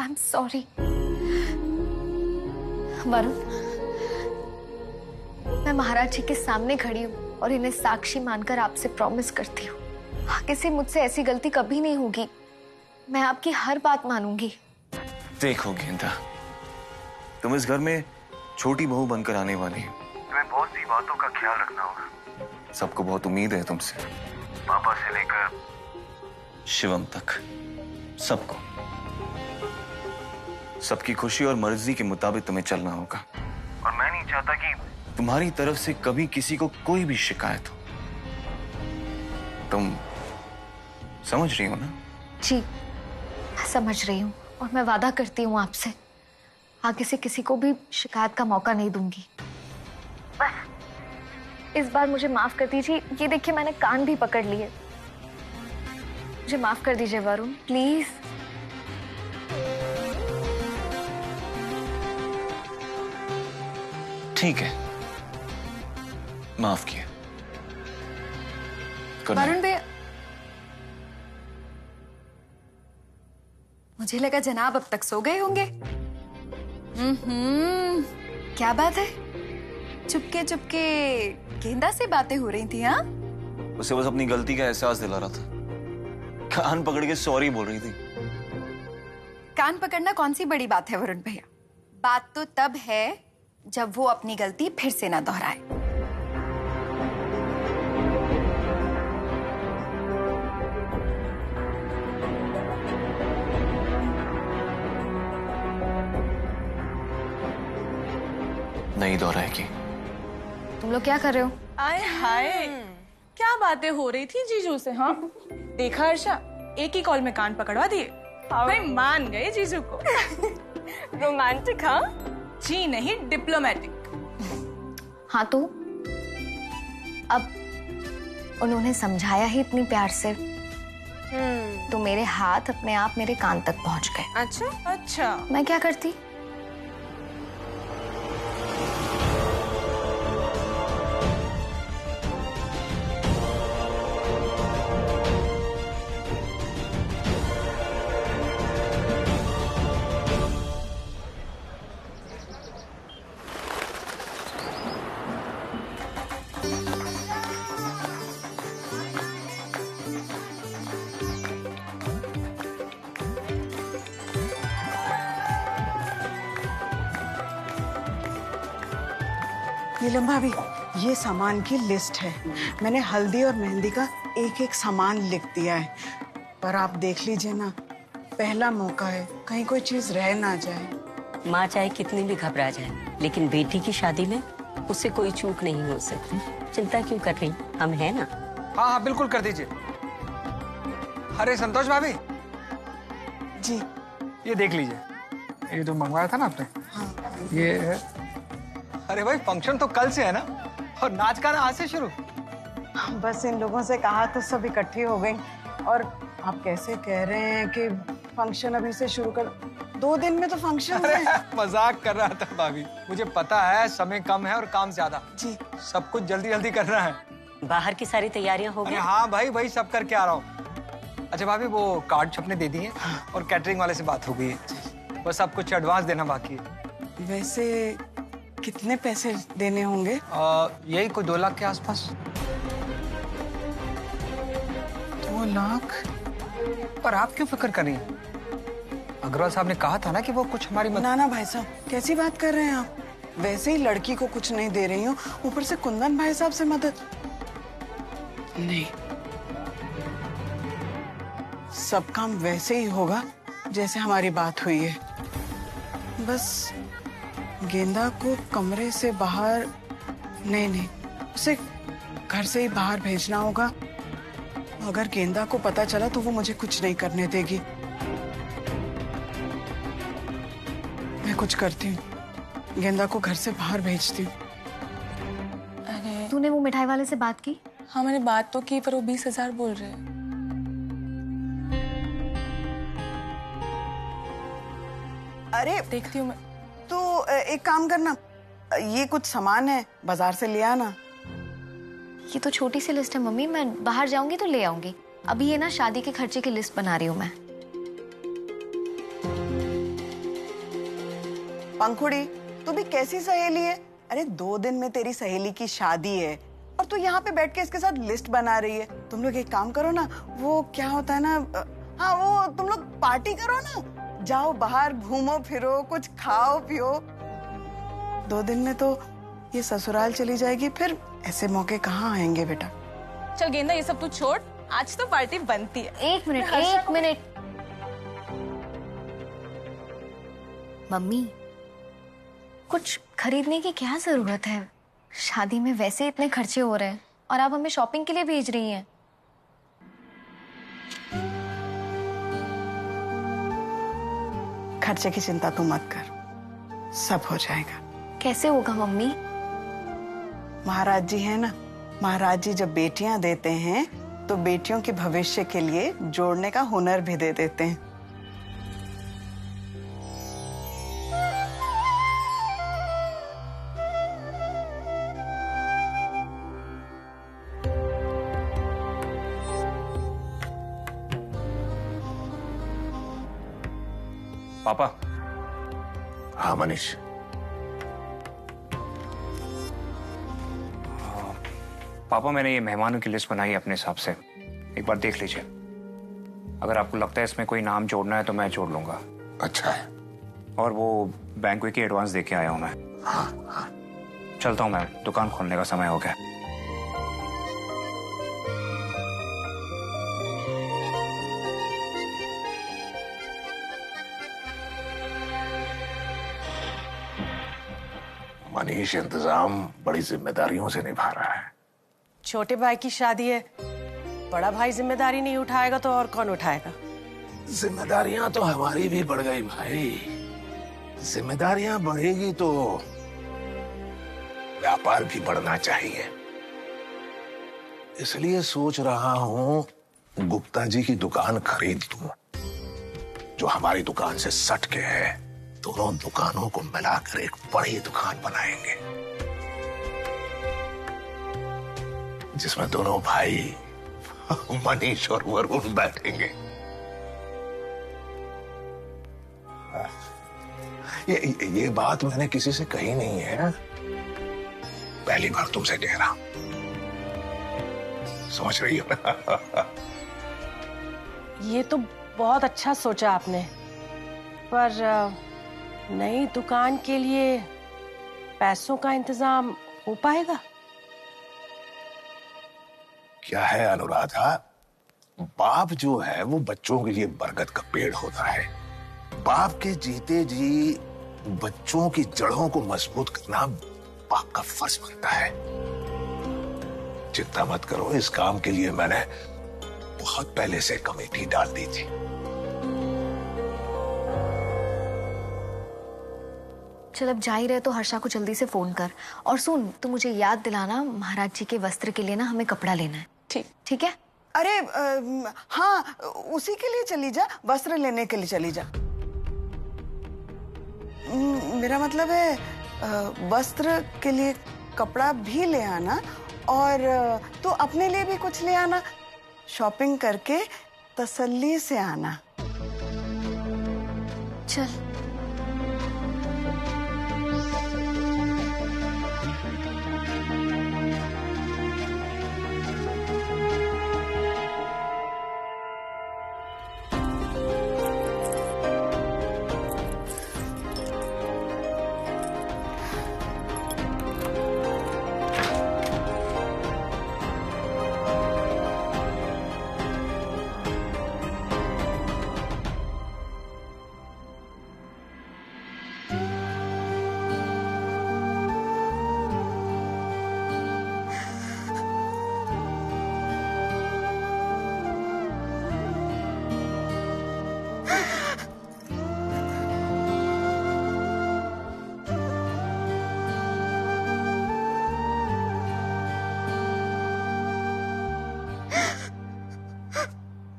I am sorry Varun. मैं महाराज जी के सामने खड़ी हूँ और इन्हें साक्षी मानकर आपसे प्रॉमिस करती हूँ, आगे से मुझसे ऐसी गलती कभी नहीं होगी। मैं आपकी हर बात मानूंगी। देखो गेंदा, तुम इस घर में छोटी बहू बनकर आने वाली हो। तुम्हें बहुत सी बातों का ख्याल रखना होगा। सबको बहुत उम्मीद है तुमसे, पापा से लेकर शिवम तक, सबको। सबकी खुशी और मर्जी के मुताबिक तुम्हें चलना होगा। और मैं नहीं चाहता कि तुम्हारी तरफ से कभी किसी को कोई भी शिकायत हो। तुम समझ रही हो ना? जी समझ रही हूँ, और मैं वादा करती हूँ आपसे आगे से किसी को भी शिकायत का मौका नहीं दूंगी। बस इस बार मुझे माफ कर दीजिए। ये देखिए मैंने कान भी पकड़ लिए। मुझे माफ कर दीजिए वरुण, प्लीज। ठीक है, माफ किया। वरुण भैया, मुझे लगा जनाब अब तक सो गए होंगे। क्या बात है, चुपके चुपके गेंदा से बातें हो रही थी? हाँ, उसे बस अपनी गलती का एहसास दिला रहा था। कान पकड़ के सॉरी बोल रही थी। कान पकड़ना कौन सी बड़ी बात है वरुण भैया? बात तो तब है जब वो अपनी गलती फिर से ना दोहराए। नहीं दोहराएगी। तुम लोग क्या कर रहे हो? आए हाय, क्या बातें हो रही थी जीजू से? हाँ देखा हर्षा, एक ही कॉल में कान पकड़वा दिए। भाई मान गए जीजू को। रोमांटिक? हाँ जी नहीं, डिप्लोमेटिक। हाँ तो अब उन्होंने समझाया ही इतनी प्यार से, तो मेरे हाथ अपने आप मेरे कान तक पहुंच गए। अच्छा अच्छा, मैं क्या करती? नीलम भाभी, ये सामान की लिस्ट है। मैंने हल्दी और मेहंदी का एक एक सामान लिख दिया है, पर आप देख लीजिए ना, पहला मौका है, कहीं कोई चीज रह ना जाए। माँ चाहे कितनी भी घबरा जाए, लेकिन बेटी की शादी में उससे कोई चूक नहीं हो सकती। चिंता क्यों कर रही, हम हैं ना। हाँ हाँ बिल्कुल कर दीजिए। अरे संतोष भाभी जी, ये देख लीजिए, ये जो मंगवाया था ना आपने। हाँ। ये अरे भाई, फंक्शन तो कल से है ना, और नाच गाना आज से शुरू। बस इन लोगों से कहा तो सब इकट्ठी हो गई, और आप कैसे कह रहे हैं कि फंक्शन अभी से शुरू कर? 2 दिन में तो फंक्शन है। मजाक कर रहा था भाभी, मुझे पता है समय कम है और काम ज्यादा। जी, सब कुछ जल्दी जल्दी करना है। बाहर की सारी तैयारियां हो गई? हाँ भाई, वही सब करके आ रहा हूँ। अच्छा भाभी, वो कार्ड छपने दे दिए और कैटरिंग वाले से बात हो गई है, बस सब कुछ एडवांस देना बाकी है। वैसे कितने पैसे देने होंगे? यही कोई 2 लाख के आसपास। 2 लाख? पर आप क्यों फिक्र कर रही हैं? अग्रवाल साहब ने कहा था ना कि वो कुछ हमारी ना ना भाई साहब, कैसी बात कर रहे हैं आप? वैसे ही लड़की को कुछ नहीं दे रही हूँ, ऊपर से कुंदन भाई साहब से मदद नहीं। सब काम वैसे ही होगा जैसे हमारी बात हुई है। बस गेंदा को कमरे से बाहर नहीं, उसे घर से ही बाहर भेजना होगा। अगर गेंदा को पता चला तो वो मुझे कुछ नहीं करने देगी। मैं कुछ करती हूँ, गेंदा को घर से बाहर भेजती हूँ। अरे तूने वो मिठाई वाले से बात की? हाँ मैंने बात तो की, पर वो 20,000 बोल रहे हैं। अरे देखती हूँ मैं। तो एक काम करना, ये कुछ सामान है, बाजार से ले आना। ये तो छोटी सी लिस्ट है मम्मी, मैं बाहर जाऊंगी तो ले आऊंगी। अभी ये ना शादी के खर्चे की लिस्ट बना रही हूँ मैं। पंखुड़ी, तू भी कैसी सहेली है? अरे 2 दिन में तेरी सहेली की शादी है और तू यहाँ पे बैठ के इसके साथ लिस्ट बना रही है। तुम लोग एक काम करो ना, वो क्या होता है ना, हाँ वो तुम लोग पार्टी करो ना, जाओ बाहर घूमो फिरो, कुछ खाओ पियो। 2 दिन में तो ये ससुराल चली जाएगी, फिर ऐसे मौके कहाँ आएंगे बेटा। चल गेंदा ये सब तू छोड़, आज तो पार्टी बनती है। एक मिनट। मम्मी, कुछ खरीदने की क्या जरूरत है? शादी में वैसे इतने खर्चे हो रहे हैं और आप हमें शॉपिंग के लिए भेज रही हैं। खर्चे की चिंता तू मत कर, सब हो जाएगा। कैसे होगा मम्मी? महाराज जी है ना, महाराज जी जब बेटियां देते हैं तो बेटियों के भविष्य के लिए जोड़ने का हुनर भी दे देते हैं। पापा। हाँ मनीष। पापा मैंने ये मेहमानों की लिस्ट बनाई है अपने हिसाब से, एक बार देख लीजिए। अगर आपको लगता है इसमें कोई नाम जोड़ना है तो मैं जोड़ लूंगा। अच्छा है। और वो बैंक की एडवांस देके आया हूं मैं। हाँ हाँ। चलता हूं मैं, दुकान खोलने का समय हो गया। मनीष इंतजाम बड़ी जिम्मेदारियों से निभा रहा है। छोटे भाई की शादी है, बड़ा भाई जिम्मेदारी नहीं उठाएगा तो और कौन उठाएगा? जिम्मेदारियां तो हमारी भी बढ़ गई भाई। जिम्मेदारियां बढ़ेगी तो व्यापार भी बढ़ना चाहिए। इसलिए सोच रहा हूं गुप्ता जी की दुकान खरीद लूं, जो हमारी दुकान से सट के है। दोनों दुकानों को मिलाकर एक बड़ी दुकान बनाएंगे, जिसमें दोनों भाई मनीष और वरुण बैठेंगे। ये बात मैंने किसी से कही नहीं है, पहली बार तुमसे कह रहा हूं, समझ रही हो ना? ये तो बहुत अच्छा सोचा आपने, पर नई दुकान के लिए पैसों का इंतजाम हो पाएगा? क्या है अनुराधा, बाप जो है वो बच्चों के लिए बरगद का पेड़ होता है। बाप के जीते जी बच्चों की जड़ों को मजबूत करना बाप का फर्ज बनता है। चिंता मत करो, इस काम के लिए मैंने बहुत पहले से कमेटी डाल दी थी। चल अब जा ही रहे तो हर्षा को जल्दी से फोन कर। और सुन, तू मुझे याद दिलाना, महाराज जी के वस्त्र के लिए ना हमें कपड़ा लेना है। ठीक है? अरे हाँ, उसी के लिए चली जा, वस्त्र लेने के लिए चली जा। मेरा मतलब है वस्त्र के लिए कपड़ा भी ले आना, और तू अपने लिए भी कुछ ले आना। शॉपिंग करके तसल्ली से आना। चल।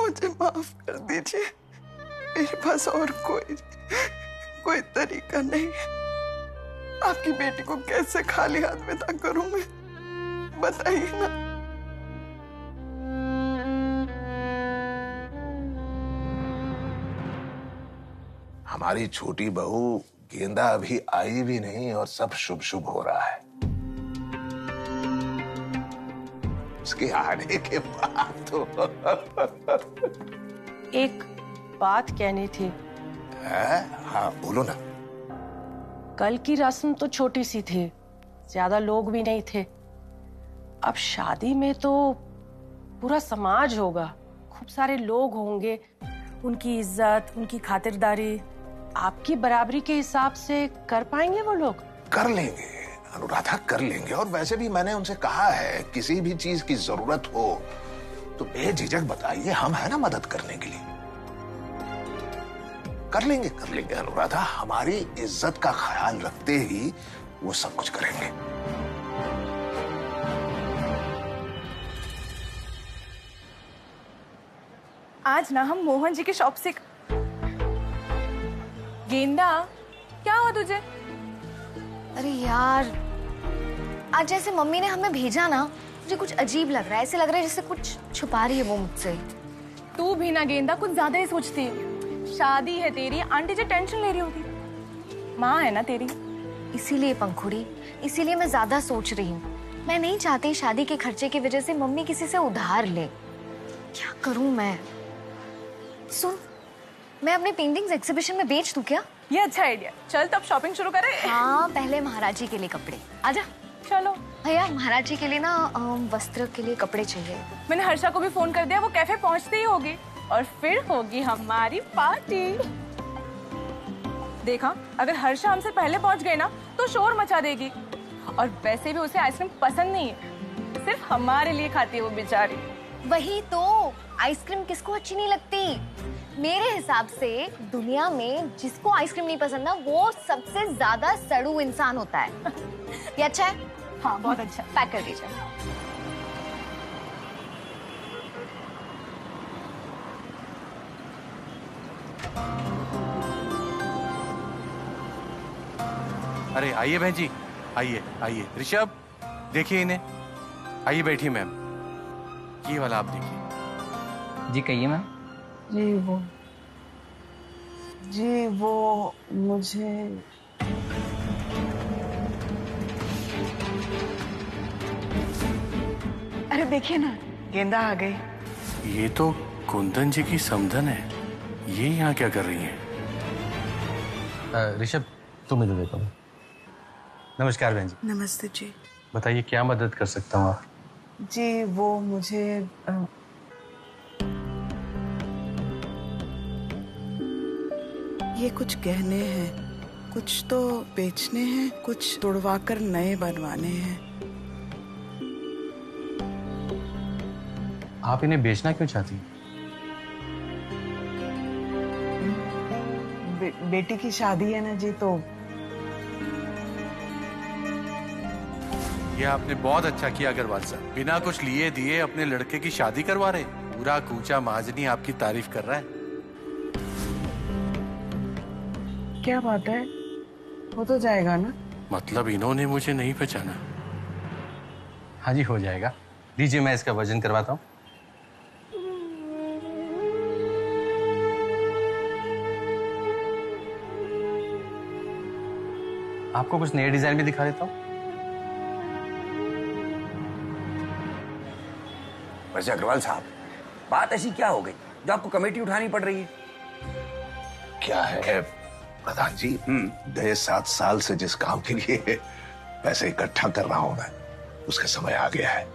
मुझे माफ कर दीजिए, मेरे पास और कोई तरीका नहीं है। आपकी बेटी को कैसे खाली हाथ विदा करूं मैं, बताइए ना। हमारी छोटी बहू गेंदा अभी आई भी नहीं और सब शुभ शुभ हो रहा है। उसके आने के बाद तो एक बात कहनी थी। हाँ बोलो ना। कल की रस्म तो छोटी सी थी, ज्यादा लोग भी नहीं थे। अब शादी में तो पूरा समाज होगा, खूब सारे लोग होंगे। उनकी इज्जत, उनकी खातिरदारी आपकी बराबरी के हिसाब से कर पाएंगे वो लोग? कर लेंगे अनुराधा, कर लेंगे। और वैसे भी मैंने उनसे कहा है किसी भी चीज की जरूरत हो तो बेझिझक बताइए, हम है ना मदद करने के लिए। कर लेंगे अनुराधा, हमारी इज्जत का ख्याल रखते ही वो सब कुछ करेंगे। आज ना हम मोहन जी की शॉप से। गेंदा, क्या हुआ तुझे? अरे यार, आज जैसे मम्मी ने हमें भेजा ना, मुझे कुछ अजीब लग रहा है। ऐसे लग रहा है जैसे कुछ छुपा रही है वो मुझसे। तू भी ना गेंदा कुछ ज्यादा ही सोचती है। शादी है तेरी, आंटी जी टेंशन ले रही होगी। माँ है ना तेरी। इसीलिए पंखुड़ी, इसीलिए मैं ज्यादा सोच रही हूँ। मैं नहीं चाहती शादी के खर्चे की वजह से मम्मी किसी से उधार ले। क्या करूँ मैं? सुन, मैं अपने पेंटिंग्स एग्जीबिशन में बेच दूं क्या? ये अच्छा आइडिया। चल तब शॉपिंग शुरू करें। हाँ, पहले महाराज जी के लिए कपड़े। आजा। चलो भैया, महाराज जी के लिए ना वस्त्र के लिए कपड़े चाहिए। मैंने हर्षा को भी फोन कर दिया, वो कैफे पहुंचते ही होगी और फिर होगी हमारी पार्टी। देखा, अगर हर्षा हमसे पहले पहुंच गई ना तो शोर मचा देगी। और वैसे भी उसे आइसक्रीम पसंद नहीं है, सिर्फ हमारे लिए खाती है वो बेचारी। वही तो, आइसक्रीम किसको अच्छी नहीं लगती? मेरे हिसाब से दुनिया में जिसको आइसक्रीम नहीं पसंद ना, वो सबसे ज्यादा सड़ू इंसान होता है। ये अच्छा है? हाँ, बहुत अच्छा। पैक कर दीजिए। अरे आइए बहन जी, आइए आइए। ऋषभ, देखिए इन्हें। आइए बैठिए मैम। ये वाला आप देखिए। जी कहिए मैम। जी वो मुझे अरे देखिए ना, गेंदा आ गई। ये तो कुंदन जी की समधन है। ये यहाँ क्या कर रही है? ऋषभ, तुम इधर देखो। नमस्कार बहन जी। नमस्ते जी। बताइए क्या मदद कर सकता हूँ आप? जी वो मुझे ये कुछ गहने हैं, कुछ तो बेचने हैं, कुछ तोड़वाकर नए बनवाने हैं। आप इन्हें बेचना क्यों चाहती हैं? बेटी की शादी है ना जी, तो ये आपने बहुत अच्छा किया अग्रवाल साहब। बिना कुछ लिए दिए अपने लड़के की शादी करवा रहे। पूरा कूचा महाजनी आपकी तारीफ कर रहा है। क्या बात है, हो तो जाएगा ना? मतलब इन्होंने मुझे नहीं पहचाना? हाँ जी, हो जाएगा। दीजिए मैं इसका वजन करवाता हूँ। आपको कुछ नए डिजाइन भी दिखा देता हूँ। वैसे अग्रवाल साहब, बात ऐसी क्या हो गई जो आपको कमेटी उठानी पड़ रही है? क्या है प्रधान जी, गए 7 साल से जिस काम के लिए पैसे इकट्ठा कर रहा हूं मैं, उसका समय आ गया है।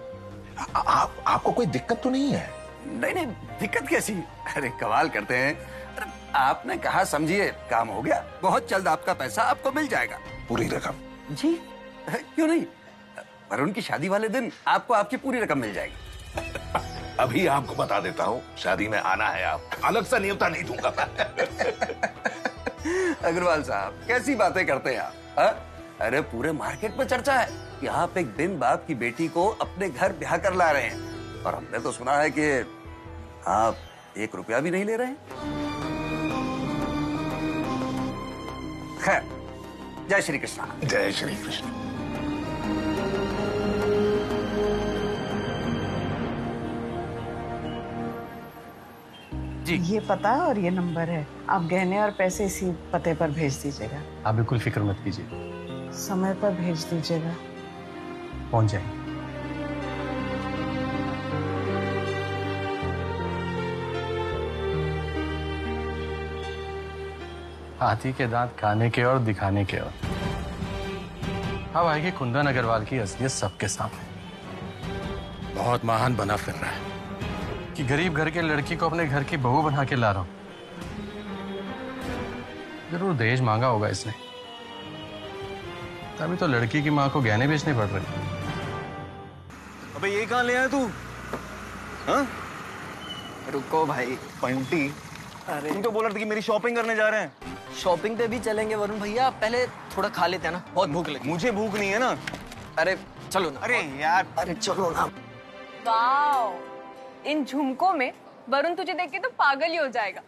आपको कोई दिक्कत तो नहीं है? नहीं नहीं, दिक्कत कैसी? अरे कमाल करते हैं। अरे आपने कहा समझिए, काम हो गया। बहुत जल्द आपका पैसा आपको मिल जाएगा। पूरी रकम? जी क्यों नहीं, वरुण की शादी वाले दिन आपको आपकी पूरी रकम मिल जाएगी। अभी आपको बता देता हूँ, शादी में आना है आप, अलग सा न्योता नहीं दूंगा। अग्रवाल साहब कैसी बातें करते हैं आप? हा? अरे पूरे मार्केट में चर्चा है कि आप एक दिन बाप की बेटी को अपने घर ब्याह कर ला रहे हैं, और हमने तो सुना है कि आप 1 रुपया भी नहीं ले रहे हैं। खैर, जय श्री कृष्ण। जय श्री कृष्ण। जी जी। ये पता और ये नंबर है, आप गहने और पैसे इसी पते पर भेज दीजिएगा। आप बिल्कुल फिक्र मत कीजिए, समय पर भेज दीजिएगा। पहुंच जाएंगे। हाथी के दांत खाने के और दिखाने के और। अब आएगी कुंदन अग्रवाल की असलियत सबके सामने। बहुत महान बना फिर रहा है कि गरीब घर के लड़की को अपने घर की बहू बना के ला रहा हूं। जरूर दहेज मांगा होगा इसने, तभी तो लड़की की मां को गहने बेचने पड़ रहे। अबे ये कहाँ ले आया तू? हाँ? रुको भाई। पंटी, अरे तुम तो बोल रहे थे कि मेरी शॉपिंग करने जा रहे हैं। शॉपिंग पे भी चलेंगे वरुण भैया, पहले थोड़ा खा लेते हैं ना, बहुत भूख लगी। मुझे भूख नहीं है ना। अरे चलो ना। अरे यार, अरे चलो ना। वाओ, इन झुमकों में वरुण तुझे देख के तो पागल ही हो जाएगा।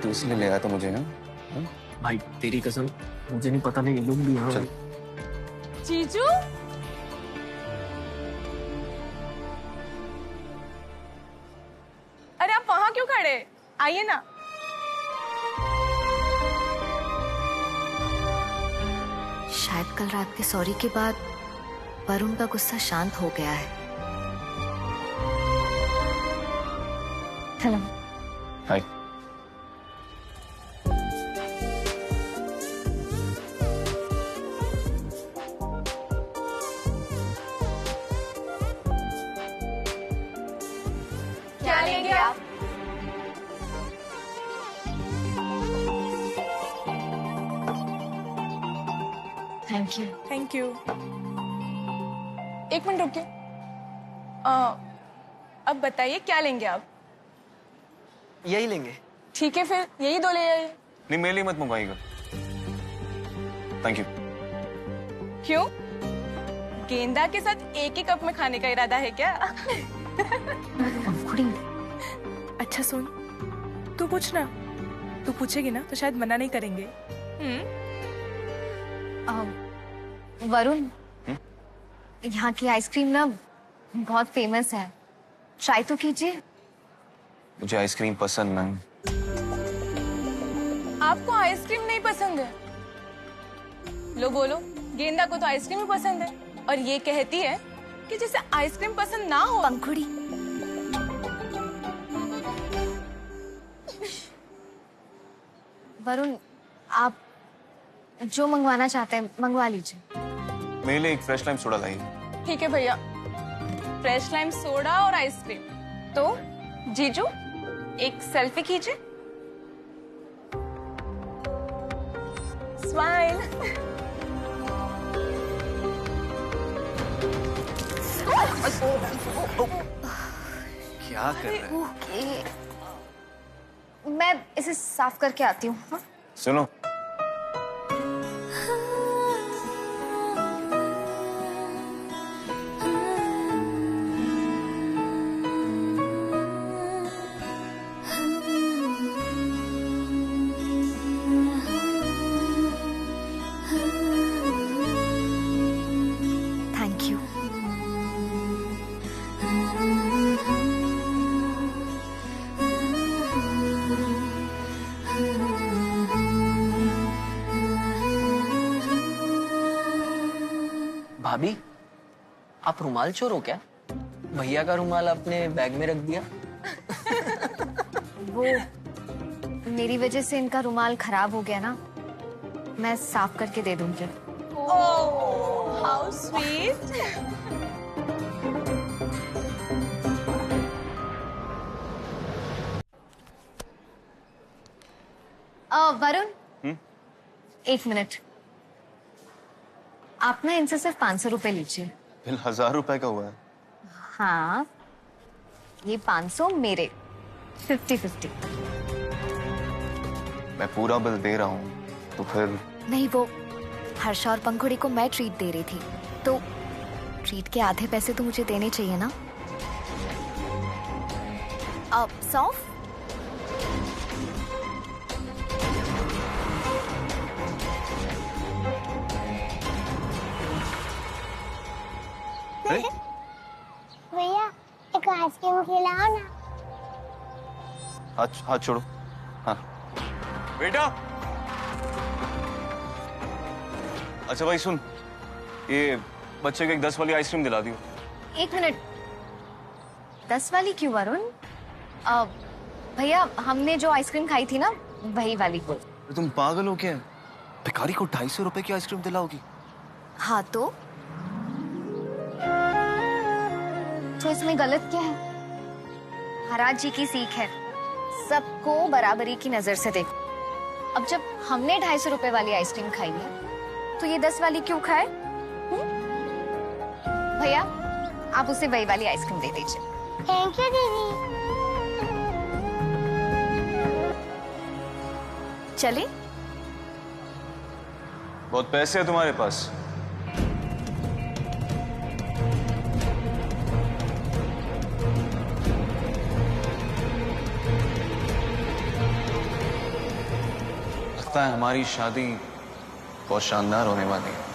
तू इसलिए ले आया था मुझे? हाँ? भाई तेरी कसम, मुझे नहीं पता, नहीं लोग भी यहाँ। चल। जीजू, अरे आप वहां क्यों खड़े? आइए ना। शायद कल रात के सॉरी के बाद वरुण का गुस्सा शांत हो गया है। हेलो। हाय। क्या लेंगे आप? Thank you. Thank you. एक मिनट रुकिए। अब बताइए क्या लेंगे आप? यही लेंगे। ठीक है फिर यही दो ले आइए। नहीं, मेरे लिए मत मंगवाइएगा। Thank you. क्यों? गेंदा के साथ एक ही कप में खाने का इरादा है क्या? अच्छा सुन, तू पूछना। तू पूछेगी ना तो शायद मना नहीं करेंगे। वरुण, यहाँ की आइसक्रीम ना बहुत फेमस है, ट्राई तो कीजिए। मुझे आइसक्रीम पसंद नहीं। आपको आइसक्रीम नहीं पसंद है? लो बोलो, गेंदा को तो आइसक्रीम ही पसंद है और ये कहती है कि जिसे आइसक्रीम पसंद ना हो। पंखुड़ी, वरुण आप जो मंगवाना चाहते हैं मंगवा लीजिए। मेरे लिए एक फ्रेश लाइम सोडा लाइए। ठीक है भैया, फ्रेश लाइम सोडा और आइसक्रीम। तो जीजू एक सेल्फी कीजिए। स्माइल। क्या कर रहे हैं? ओके, मैं इसे साफ करके आती हूँ। हाँ? सुनो, थैंक यू। भाभी, आप रुमाल चोर हो क्या? भैया का रुमाल आपने बैग में रख दिया। वो मेरी वजह से इनका रुमाल खराब हो गया ना, मैं साफ करके दे दूंगी। ओह, हाउ स्वीट। वरुण, एक मिनट, आप ना इनसे सिर्फ 500 रुपए लीजिए। बिल 1000 रुपए का हुआ है। हाँ, ये 500 मेरे, 50-50। मैं पूरा बिल दे रहा हूँ, तो फिर नहीं, वो हर्षा और पंखुड़ी को मैं ट्रीट दे रही थी, तो ट्रीट के आधे पैसे तो मुझे देने चाहिए ना। अब सौंफ, भैया एक आइसक्रीम खिलाओ ना। हाथ छोड़ो। हाँ बेटा। अच्छा भाई सुन, ये बच्चे को एक 10 वाली आइसक्रीम दिला दियो। 1 मिनट, 10 वाली क्यों वरुण? भैया हमने जो आइसक्रीम खाई थी ना, वही वाली। तुम पागल हो क्या? भिखारी को 250 रुपए की आइसक्रीम दिलाओगी? हाँ तो इसमें गलत क्या है? महाराज जी की सीख है, सबको बराबरी की नजर से देखो। अब जब हमने 250 रुपए वाली आइसक्रीम खाई है तो ये 10 वाली क्यों खाए? भैया आप उसे वही वाली आइसक्रीम दे दीजिए। थैंक यू दीदी। चले? बहुत पैसे है तुम्हारे पास। लगता है हमारी शादी बहुत शानदार होने वाली है।